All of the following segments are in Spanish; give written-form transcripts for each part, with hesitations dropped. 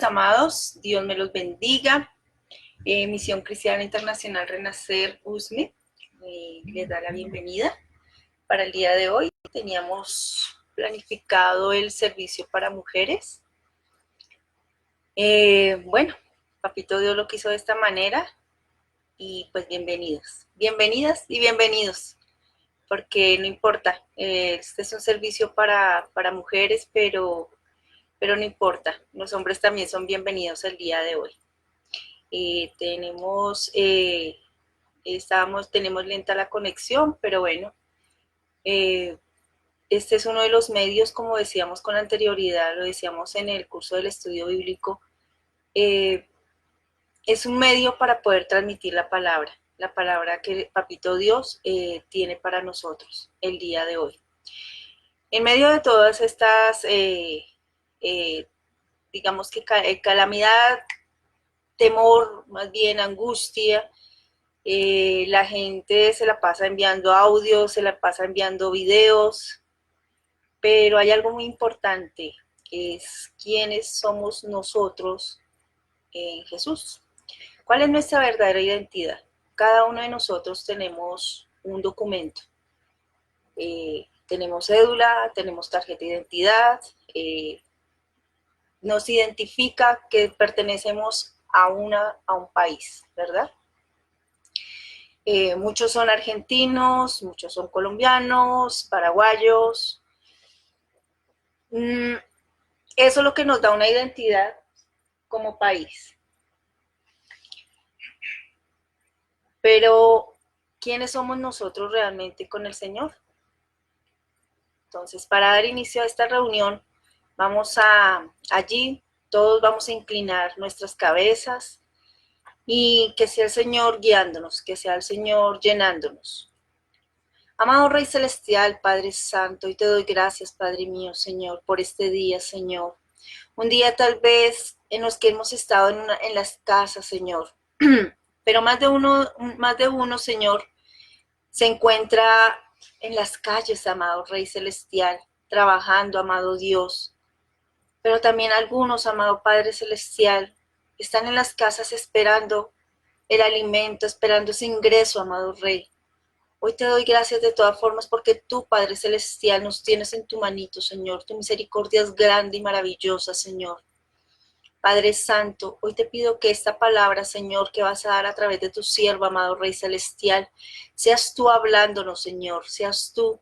Amados, Dios me los bendiga. Misión Cristiana Internacional Renacer USME les da la bienvenida. Para el día de hoy teníamos planificado el servicio para mujeres. Bueno, Papito Dios lo quiso de esta manera y pues bienvenidas y bienvenidos, porque no importa, este es un servicio para mujeres, pero no importa, los hombres también son bienvenidos el día de hoy. Tenemos lenta la conexión, pero bueno, este es uno de los medios, como decíamos con anterioridad, lo decíamos en el curso del estudio bíblico, es un medio para poder transmitir la palabra que Papito Dios tiene para nosotros el día de hoy. En medio de todas estas, digamos que calamidad, temor, más bien angustia, la gente se la pasa enviando audios, se la pasa enviando videos, pero hay algo muy importante, es quiénes somos nosotros en Jesús. ¿Cuál es nuestra verdadera identidad? Cada uno de nosotros tenemos un documento. Tenemos cédula, tenemos tarjeta de identidad, nos identifica que pertenecemos a un país, ¿verdad? Muchos son argentinos, muchos son colombianos, paraguayos. Eso es lo que nos da una identidad como país. Pero, ¿quiénes somos nosotros realmente con el Señor? Entonces, para dar inicio a esta reunión, todos vamos a inclinar nuestras cabezas y que sea el Señor guiándonos, que sea el Señor llenándonos. Amado Rey Celestial, Padre Santo, y te doy gracias, Padre mío, Señor, por este día, Señor. Un día tal vez en los que hemos estado en las casas, Señor, pero más de uno, Señor, se encuentra en las calles, amado Rey Celestial, trabajando, amado Dios. Pero también algunos, amado Padre Celestial, están en las casas esperando el alimento, esperando ese ingreso, amado Rey. Hoy te doy gracias de todas formas porque tú, Padre Celestial, nos tienes en tu manito, Señor. Tu misericordia es grande y maravillosa, Señor. Padre Santo, hoy te pido que esta palabra, Señor, que vas a dar a través de tu siervo, amado Rey Celestial, seas tú hablándonos, Señor, seas tú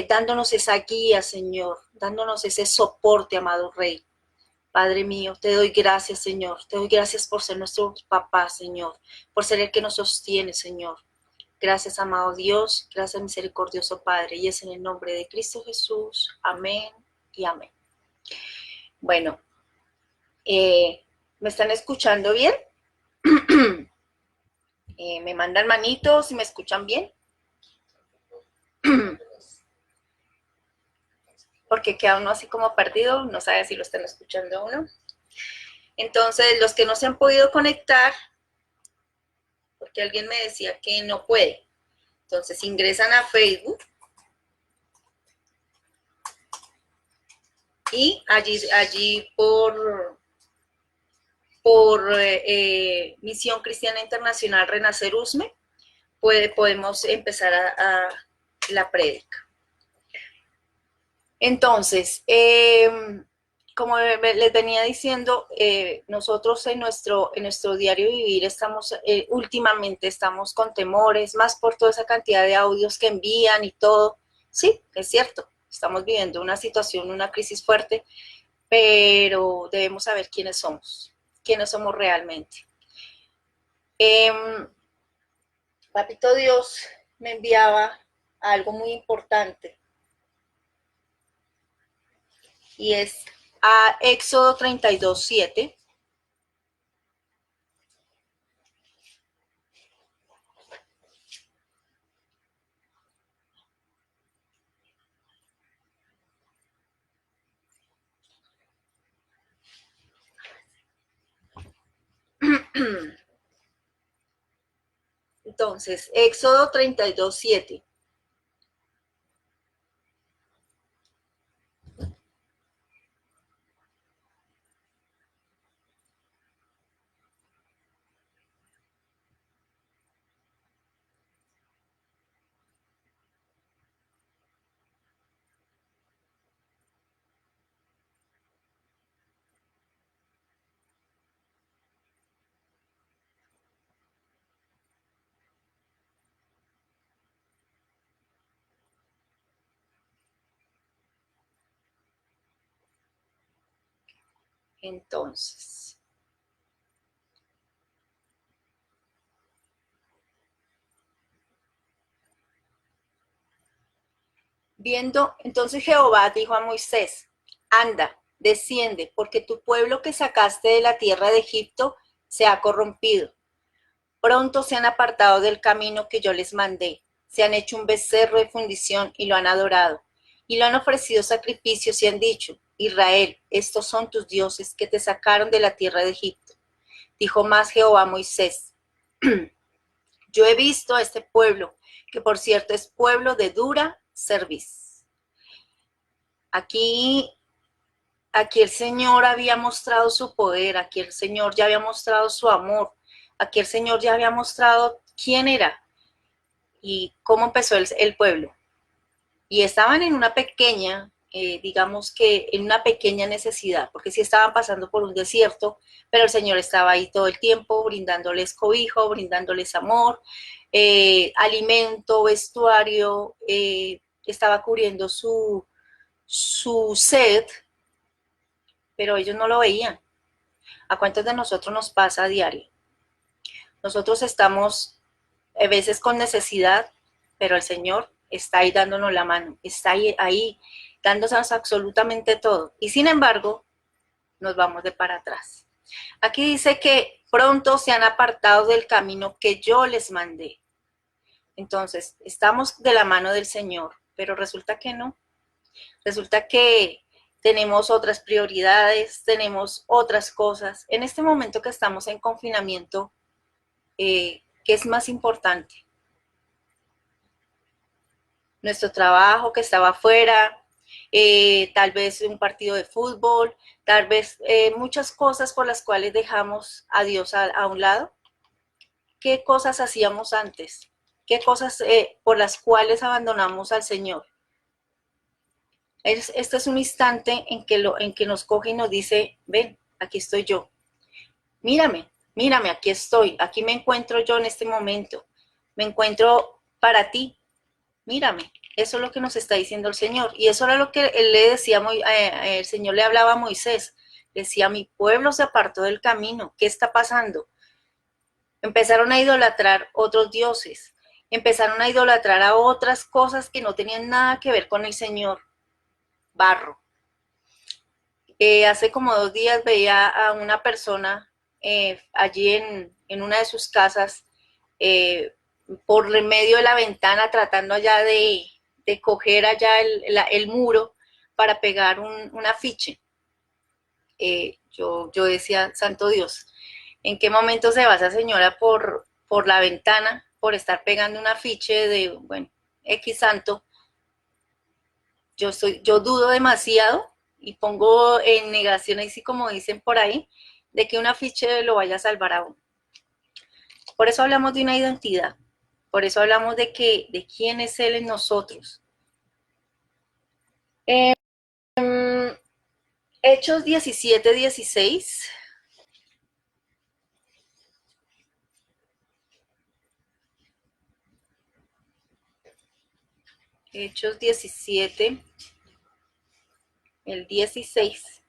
dándonos esa guía, Señor, dándonos ese soporte, amado Rey. Padre mío, te doy gracias, Señor, te doy gracias por ser nuestro papá, Señor, por ser el que nos sostiene, Señor. Gracias, amado Dios, gracias, misericordioso Padre, y es en el nombre de Cristo Jesús. Amén y amén. Bueno, ¿me están escuchando bien? ¿Me mandan manitos si me escuchan bien? Porque queda uno así como perdido, no sabe si lo están escuchando uno. Entonces, los que no se han podido conectar, porque alguien me decía que no puede, entonces ingresan a Facebook y allí por Misión Cristiana Internacional Renacer USME, podemos empezar a la prédica. Entonces, como les venía diciendo, nosotros en nuestro diario vivir últimamente estamos con temores, más por toda esa cantidad de audios que envían y todo. Sí, es cierto, estamos viviendo una situación, una crisis fuerte, pero debemos saber quiénes somos realmente. Papito Dios me enviaba algo muy importante y es a Éxodo 32:7. Entonces, Éxodo 32:7. Entonces, entonces Jehová dijo a Moisés, anda, desciende, porque tu pueblo que sacaste de la tierra de Egipto se ha corrompido. Pronto se han apartado del camino que yo les mandé, se han hecho un becerro de fundición y lo han adorado, y lo han ofrecido sacrificios y han dicho, Israel, estos son tus dioses que te sacaron de la tierra de Egipto. Dijo más Jehová a Moisés, yo he visto a este pueblo, que por cierto es pueblo de dura cerviz. Aquí el Señor había mostrado su poder, aquí el Señor ya había mostrado su amor, aquí el Señor ya había mostrado quién era y cómo empezó el pueblo. Y estaban en una pequeña, digamos que en una pequeña necesidad, porque sí estaban pasando por un desierto, pero el Señor estaba ahí todo el tiempo, brindándoles cobijo, brindándoles amor, alimento, vestuario, estaba cubriendo su sed, pero ellos no lo veían. ¿A cuántos de nosotros nos pasa a diario? Nosotros estamos a veces con necesidad, pero el Señor está ahí dándonos la mano, está ahí dándonos absolutamente todo. Y sin embargo, nos vamos de para atrás. Aquí dice que pronto se han apartado del camino que yo les mandé. Entonces, estamos de la mano del Señor, pero resulta que no. Resulta que tenemos otras prioridades, tenemos otras cosas. En este momento que estamos en confinamiento, ¿qué es más importante? Nuestro trabajo que estaba afuera, tal vez un partido de fútbol, tal vez muchas cosas por las cuales dejamos a Dios a un lado. ¿Qué cosas hacíamos antes? ¿Qué cosas por las cuales abandonamos al Señor? Este es un instante en que nos coge y nos dice, ven, aquí estoy yo. Mírame, mírame, aquí estoy, aquí me encuentro yo en este momento. Me encuentro para ti, mírame. Eso es lo que nos está diciendo el Señor. Y eso era lo que él le decía, el Señor le hablaba a Moisés. Decía, mi pueblo se apartó del camino. ¿Qué está pasando? Empezaron a idolatrar otros dioses. Empezaron a idolatrar a otras cosas que no tenían nada que ver con el Señor. Barro. Hace como 2 días veía a una persona allí en una de sus casas por medio de la ventana tratando allá de coger allá el muro para pegar un afiche. Yo decía, santo Dios, ¿en qué momento se va esa señora por la ventana por estar pegando un afiche de, bueno, X santo? Yo dudo demasiado y pongo en negación, así como dicen por ahí, de que un afiche lo vaya a salvar a uno. Por eso hablamos de una identidad, por eso hablamos de quién es Él en nosotros. Hechos 17:16. Hechos 17, el 16.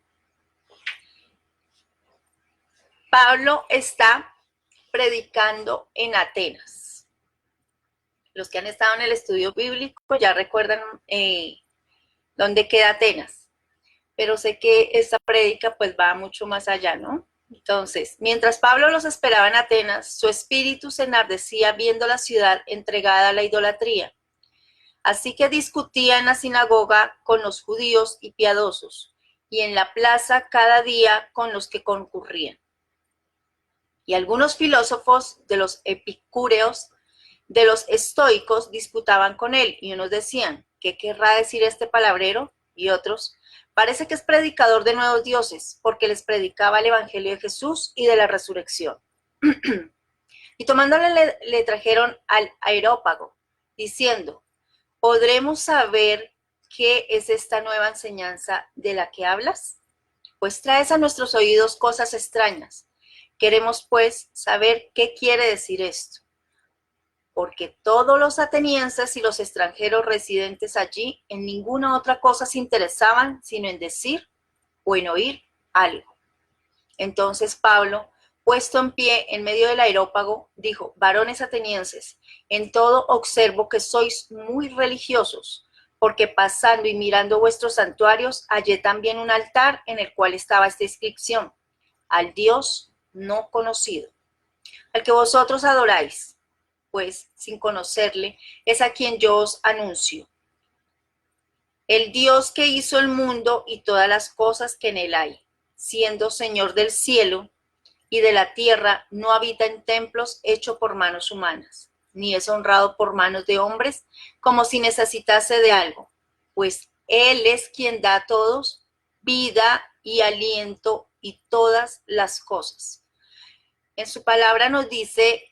Pablo está predicando en Atenas. Los que han estado en el estudio bíblico ya recuerdan dónde queda Atenas. Pero sé que esta prédica pues va mucho más allá, ¿no? Entonces, mientras Pablo los esperaba en Atenas, su espíritu se enardecía viendo la ciudad entregada a la idolatría. Así que discutía en la sinagoga con los judíos y piadosos, y en la plaza cada día con los que concurrían. Y algunos filósofos de los epicúreos, de los estoicos, disputaban con él, y unos decían, ¿qué querrá decir este palabrero? Y otros, parece que es predicador de nuevos dioses, porque les predicaba el evangelio de Jesús y de la resurrección. Y tomándole le trajeron al Areópago, diciendo, ¿podremos saber qué es esta nueva enseñanza de la que hablas? Pues traes a nuestros oídos cosas extrañas. Queremos, pues, saber qué quiere decir esto. Porque todos los atenienses y los extranjeros residentes allí en ninguna otra cosa se interesaban sino en decir o en oír algo. Entonces Pablo, puesto en pie en medio del areópago, dijo: varones atenienses, en todo observo que sois muy religiosos, porque pasando y mirando vuestros santuarios, hallé también un altar en el cual estaba esta inscripción: al Dios no conocido, al que vosotros adoráis, pues sin conocerle, es a quien yo os anuncio. El Dios que hizo el mundo y todas las cosas que en él hay, siendo Señor del cielo y de la tierra, no habita en templos hechos por manos humanas, ni es honrado por manos de hombres, como si necesitase de algo, pues Él es quien da a todos vida y aliento y todas las cosas. En su palabra nos dice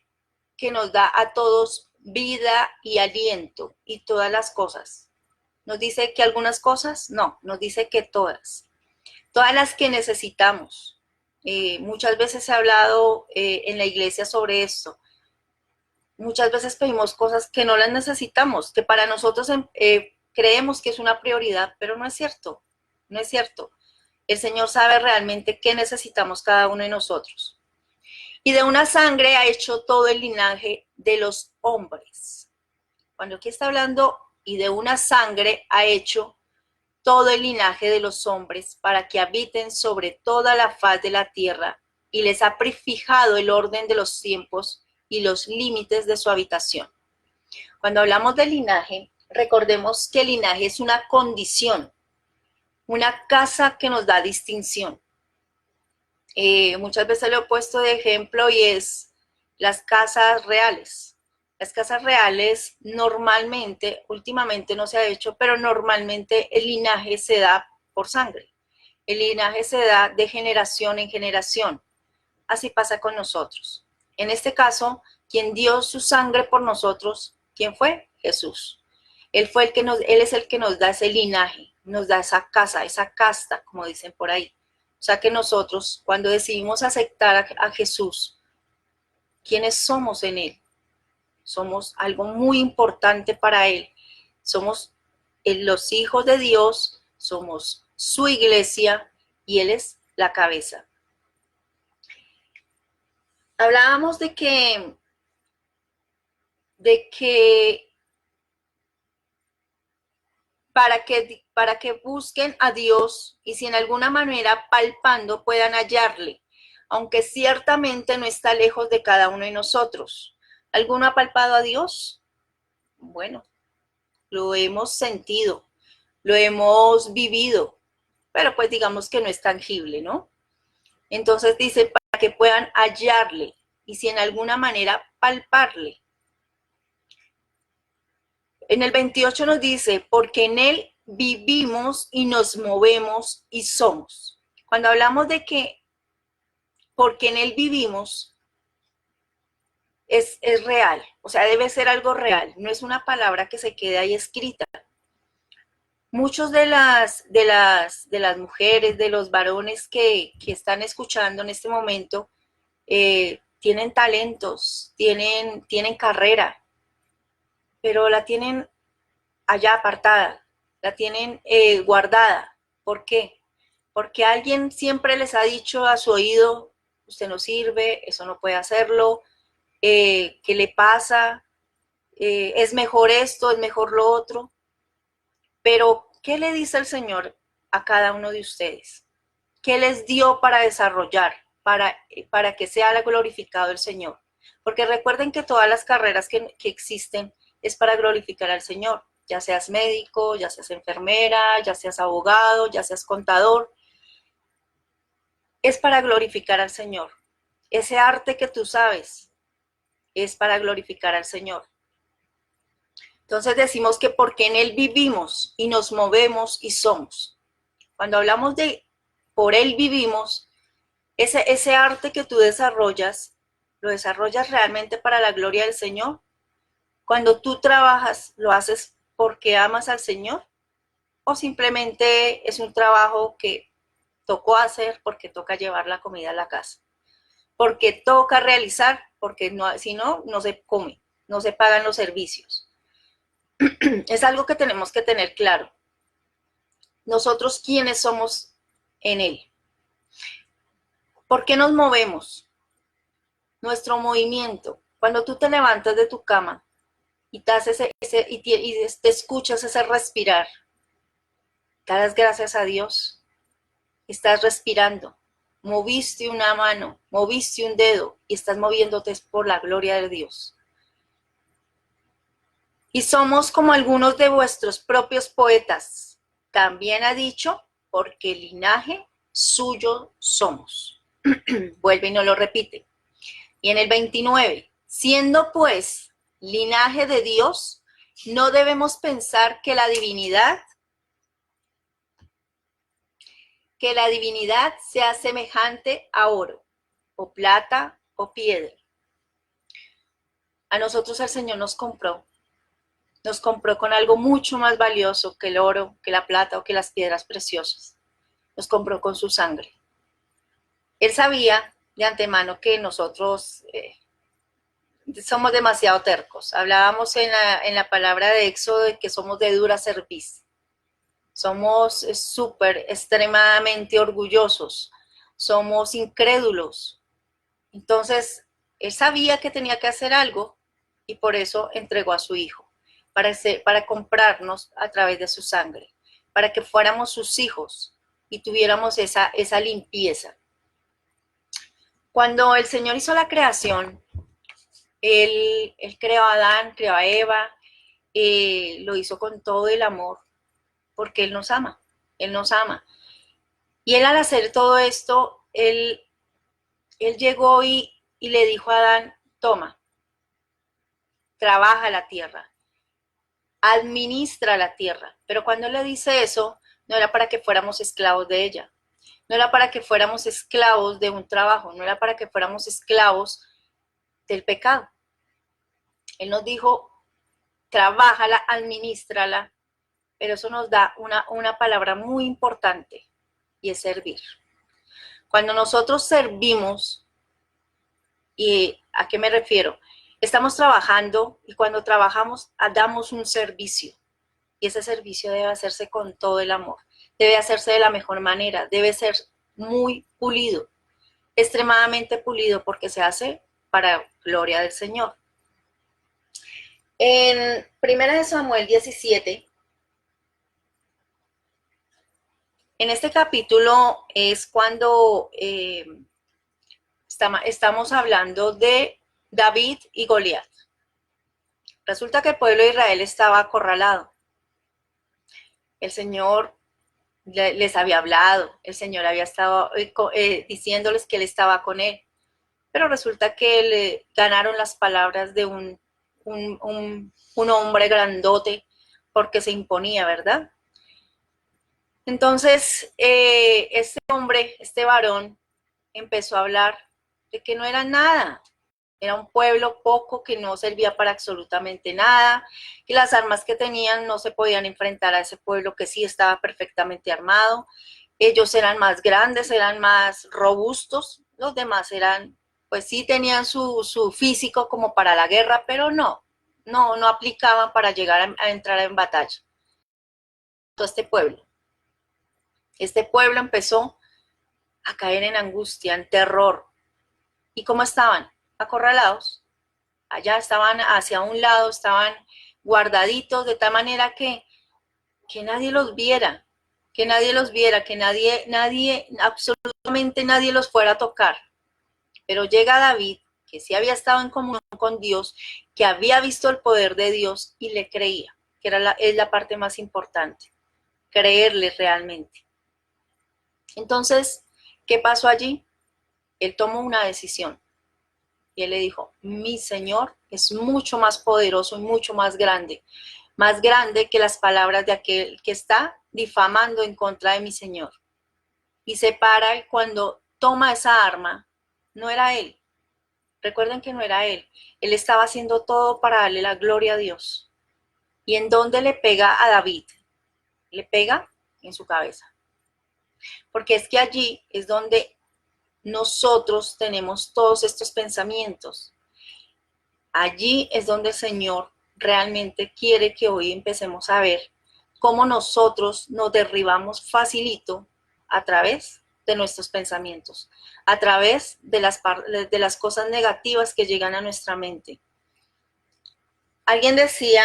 que nos da a todos vida y aliento y todas las cosas. ¿Nos dice que algunas cosas? No, nos dice que todas las que necesitamos. Muchas veces he hablado en la iglesia sobre esto. Muchas veces pedimos cosas que no las necesitamos, que para nosotros creemos que es una prioridad, pero no es cierto, no es cierto. El Señor sabe realmente qué necesitamos cada uno de nosotros. Y de una sangre ha hecho todo el linaje de los hombres. Cuando aquí está hablando, y de una sangre ha hecho todo el linaje de los hombres para que habiten sobre toda la faz de la tierra, y les ha prefijado el orden de los tiempos y los límites de su habitación. Cuando hablamos de linaje, recordemos que el linaje es una condición, una casa que nos da distinción. Muchas veces lo he puesto de ejemplo y es las casas reales. Las casas reales normalmente, últimamente no se ha hecho, pero normalmente el linaje se da por sangre. El linaje se da de generación en generación. Así pasa con nosotros. En este caso, quien dio su sangre por nosotros, ¿quién fue? Jesús. Él es el que nos da ese linaje, nos da esa casa, esa casta, como dicen por ahí. O sea que nosotros, cuando decidimos aceptar a Jesús, ¿quiénes somos en Él? Somos algo muy importante para Él. Somos los hijos de Dios, somos su iglesia y Él es la cabeza. Hablábamos de que para que busquen a Dios y si en alguna manera palpando puedan hallarle, aunque ciertamente no está lejos de cada uno de nosotros. ¿Alguno ha palpado a Dios? Bueno, lo hemos sentido, lo hemos vivido, pero pues digamos que no es tangible, ¿no? Entonces dice para que puedan hallarle y si en alguna manera palparle. En el 28 nos dice, porque en Él vivimos y nos movemos y somos. Cuando hablamos de que porque en Él vivimos, es real, o sea, debe ser algo real, no es una palabra que se quede ahí escrita. Muchos de las mujeres, de los varones que están escuchando en este momento, tienen talentos, tienen carrera, pero la tienen allá apartada, la tienen guardada. ¿Por qué? Porque alguien siempre les ha dicho a su oído, usted no sirve, eso no puede hacerlo, ¿qué le pasa? Es mejor esto, es mejor lo otro. Pero, ¿qué le dice el Señor a cada uno de ustedes? ¿Qué les dio para desarrollar, para que sea glorificado el Señor? Porque recuerden que todas las carreras que existen es para glorificar al Señor, ya seas médico, ya seas enfermera, ya seas abogado, ya seas contador, es para glorificar al Señor. Ese arte que tú sabes es para glorificar al Señor. Entonces decimos que porque en Él vivimos y nos movemos y somos. Cuando hablamos de por Él vivimos, ese arte que tú desarrollas, lo desarrollas realmente para la gloria del Señor. Cuando tú trabajas, ¿lo haces porque amas al Señor? ¿O simplemente es un trabajo que tocó hacer porque toca llevar la comida a la casa? Porque toca realizar, porque no, si no, no se come, no se pagan los servicios. Es algo que tenemos que tener claro. Nosotros, ¿quiénes somos en Él? ¿Por qué nos movemos? Nuestro movimiento. Cuando tú te levantas de tu cama y te escuchas ese respirar, das gracias a Dios, estás respirando, moviste una mano, moviste un dedo y estás moviéndote por la gloria de Dios. Y somos como algunos de vuestros propios poetas. También ha dicho, porque linaje suyo somos. Vuelve y no lo repite. Y en el 29, siendo pues linaje de Dios, no debemos pensar que la divinidad sea semejante a oro, o plata, o piedra. A nosotros el Señor nos compró con algo mucho más valioso que el oro, que la plata o que las piedras preciosas. Nos compró con su sangre. Él sabía de antemano que nosotros somos demasiado tercos. Hablábamos en la palabra de Éxodo de que somos de dura cerviz. Somos súper, extremadamente orgullosos. Somos incrédulos. Entonces, él sabía que tenía que hacer algo y por eso entregó a su hijo, para comprarnos a través de su sangre, para que fuéramos sus hijos y tuviéramos esa limpieza. Cuando el Señor hizo la creación, Él creó a Adán, creó a Eva, lo hizo con todo el amor, porque Él nos ama, Él nos ama. Y Él al hacer todo esto, Él llegó y le dijo a Adán, toma, trabaja la tierra, administra la tierra. Pero cuando le dice eso, no era para que fuéramos esclavos de ella, no era para que fuéramos esclavos de un trabajo, no era para que fuéramos esclavos del pecado. Él nos dijo, trabájala, administrala, pero eso nos da una palabra muy importante y es servir. Cuando nosotros servimos, ¿y a qué me refiero? Estamos trabajando y cuando trabajamos damos un servicio y ese servicio debe hacerse con todo el amor, debe hacerse de la mejor manera, debe ser muy pulido, extremadamente pulido porque se hace para gloria del Señor. En 1 Samuel 17, en este capítulo es cuando estamos hablando de David y Goliat. Resulta que el pueblo de Israel estaba acorralado. El Señor les había hablado, el Señor había estado diciéndoles que Él estaba con él, pero resulta que le ganaron las palabras de un hombre grandote porque se imponía, ¿verdad? Entonces, este hombre, este varón, empezó a hablar de que no era nada, era un pueblo poco que no servía para absolutamente nada, que las armas que tenían no se podían enfrentar a ese pueblo que sí estaba perfectamente armado. Ellos eran más grandes, eran más robustos, los demás eran, pues sí tenían su físico como para la guerra, pero no aplicaban para llegar a entrar en batalla. Este pueblo empezó a caer en angustia, en terror. ¿Y cómo estaban? Acorralados. Allá estaban hacia un lado, estaban guardaditos de tal manera que nadie los viera, que nadie, absolutamente nadie los fuera a tocar. Pero llega David, que sí había estado en comunión con Dios, que había visto el poder de Dios y le creía, que es la parte más importante, creerle realmente. Entonces, ¿qué pasó allí? Él tomó una decisión. Y él le dijo, mi Señor es mucho más poderoso y mucho más grande que las palabras de aquel que está difamando en contra de mi Señor. Y se para y cuando toma esa arma, no era él. Recuerden que no era él. Él estaba haciendo todo para darle la gloria a Dios. ¿Y en dónde le pega a David? Le pega en su cabeza. Porque es que allí es donde nosotros tenemos todos estos pensamientos. Allí es donde el Señor realmente quiere que hoy empecemos a ver cómo nosotros nos derribamos facilito a través de nuestros pensamientos, a través de las cosas negativas que llegan a nuestra mente. Alguien decía,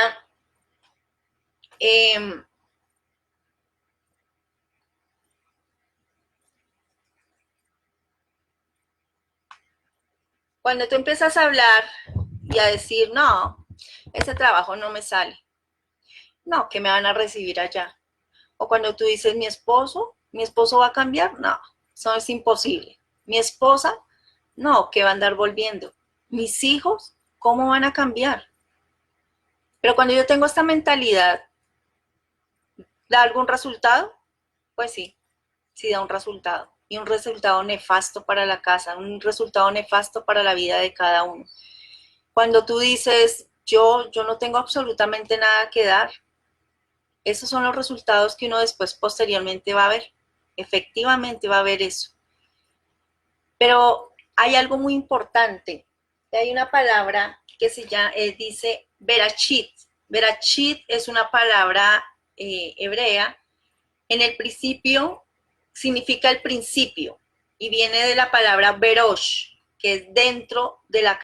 cuando tú empiezas a hablar y a decir, no, ese trabajo no me sale, no, que me van a recibir allá. O cuando tú dices, mi esposo va a cambiar, no, eso es imposible. Mi esposa, no, que va a andar volviendo. Mis hijos, ¿cómo van a cambiar? Pero cuando yo tengo esta mentalidad, ¿da algún resultado? Pues sí, sí da un resultado. Y un resultado nefasto para la casa, un resultado nefasto para la vida de cada uno. Cuando tú dices, yo no tengo absolutamente nada que dar, esos son los resultados que uno después posteriormente va a ver. Efectivamente va a ver eso. Pero hay algo muy importante. Hay una palabra que dice berachit. Berachit es una palabra hebrea. En el principio significa el principio y viene de la palabra berosh, que es dentro de la